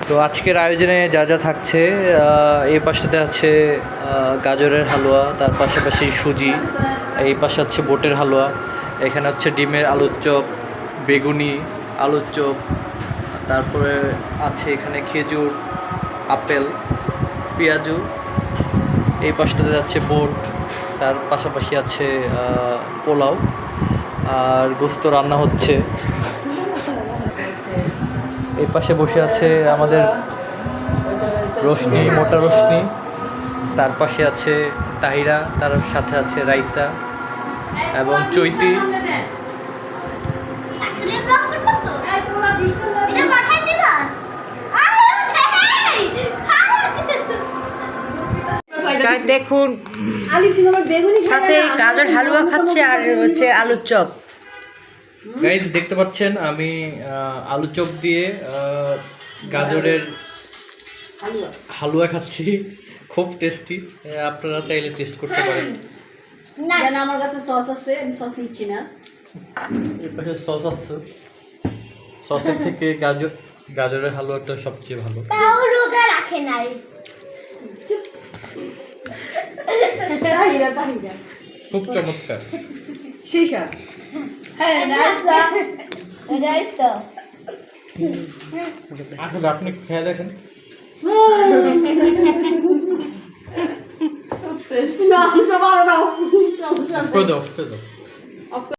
তো আজকের আয়োজনে যা যা থাকছে, এই পাশটাতে আছে গাজরের হালুয়া, তার পাশাপাশি সুজি, এই পাশে হচ্ছে বোটের হালুয়া, এখানে হচ্ছে ডিমের আলুর চপ, বেগুনি আলুর চপ, তারপরে আছে এখানে খেজুর, আপেল, পেঁয়াজু, এই পাশটাতে যাচ্ছে বোট, তার পাশাপাশি আছে পোলাও আর গোস্ত রান্না হচ্ছে। এই পাশে বসে আছে আমাদের রোশনি, মোটা রোশনি, তার পাশে আছে তাহিরা, তার সাথে আছে রাইসা এবং চৈতি। দেখুন সাথে গাজর হালুয়া খাচ্ছে আর হচ্ছে আলুর চপ। গাইজ দেখতে পাচ্ছেন আমি আলু চপ দিয়ে গাজরের হালুয়া খাচ্ছি, খুব টেস্টি। আপনারা চাইলে টেস্ট করতে পারেন। না আমার কাছে সস আছে, আমি সস নিচ্ছি না। এর পাশে সস আছে, সসের থেকে গাজরের হালুয়াটা সবচেয়ে ভালো। তাও রোজা রাখে নাই। খুব চমৎকার। শিশা হ্যাঁ রাইসা আসলে আপনি খেয়ে দেখেন। অফ করে দাও, অফ করে দাও।